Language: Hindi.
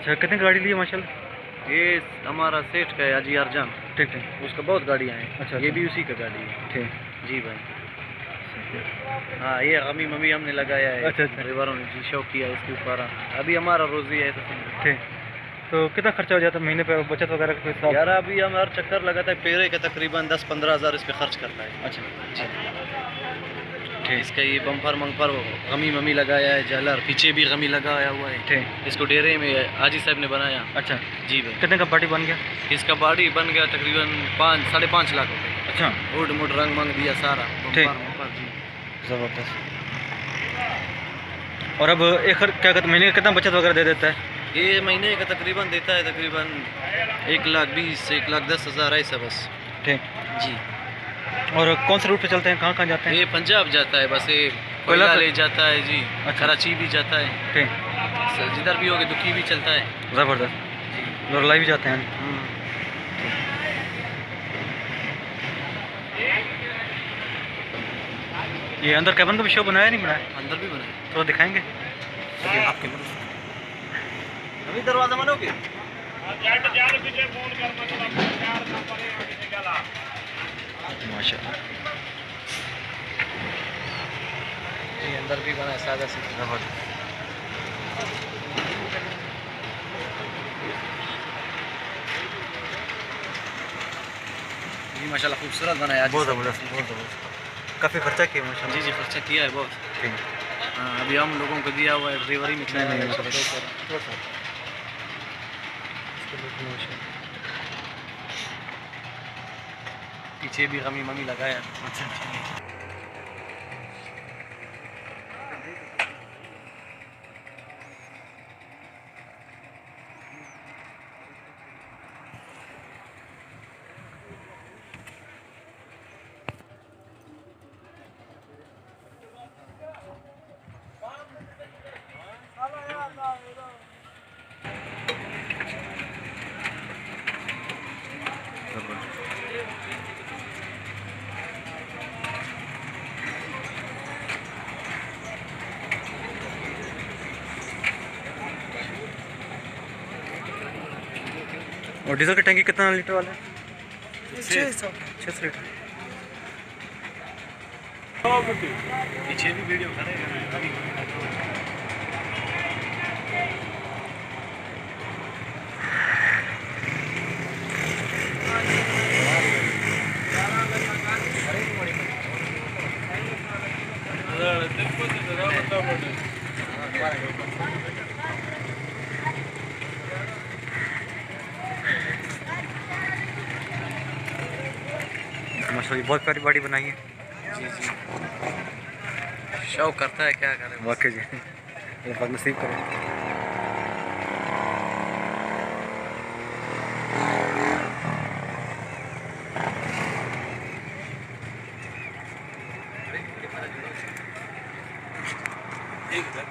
अच्छा, कितनी गाड़ी ली है माशाल्लाह? ये हमारा सेठ का है अजी अर्जान, ठीक है। उसका बहुत गाड़ियाँ हैं। अच्छा, ये अच्छा। भी उसी का गाड़ी है। ठीक। जी भाई। हाँ, ये अमी मम्मी हमने लगाया है। अच्छा, अच्छा। परिवारों ने जी शौक किया है इसके ऊपर। अभी हमारा रोजी है तो समझो। ठीक। तो कितना खर्चा हो जाता है महीने पे बचत वगैरह का कोई हिसाब? यार अभी हम हर चक्कर लगाता है पेरे का तकरीबन 10-15 हज़ार इस पे खर्च करता है। अच्छा। जी। ठीक। इसका ये बम्पर मंपर गमी ममी लगाया है, झालर पीछे भी गमी लगाया हुआ है। ठीक। इसको डेरे में हाजी साहब ने बनाया। अच्छा। जी भाई। कितने का पार्टी बन गया? इसका बॉडी बन गया तकरीबन 5-5.5 लाख रुपए। अच्छा। वुड मुड रंग मंग दिया सारा। ठीक। बम्पर मंपर जी। ज़बरदस्त। और अब एक क्या कहते महीने का कितना बचत वगैरह दे देता है? ये महीने का तकरीबन देता है तकरीबन 1,20,000 1,10,000 ऐसा बस। ठीक। जी। और कौन से रूट पे चलते हैं, कहाँ कहाँ जाते हैं? ये पंजाब जाता है बस, ये कोयला ले जाता है जी। अच्छा। कराची भी जाता है। ठीक। जिधर भी होगे दुखी भी चलता है। ज़बरदस्त। जी। लोरलाई भी जाते हैं? ये अंदर कैबिन का भी शो बनाया नहीं बनाया? अंदर भी बनाए तो दिखाएंगे आपके अभी दरवाजा मनोगे। माशाल्लाह। जी अंदर भी बना है सादा से। जी माशाल्लाह खूबसूरत बना है। बहुत ज़बरदस्त, बहुत ज़बरदस्त। काफ़ी खर्चा किया माशाल्लाह। जी जी खर्चा किया है बहुत। ठीक। हाँ, अभी हम लोगों को दिया हुआ है डिलीवरी में। पीछे भी गमी ममी लगाया। अच्छा। और डीजल की टंकी कितना लीटर वाला है? 600 लीटर। पीछे भी वीडियो करेगा। माशाल्लाह बहुत प्यारी बॉडी बनाई है। जी जी शौक करता है, क्या करें। वाकई जी, अल्लाह पाक नसीब करे। ठीक है।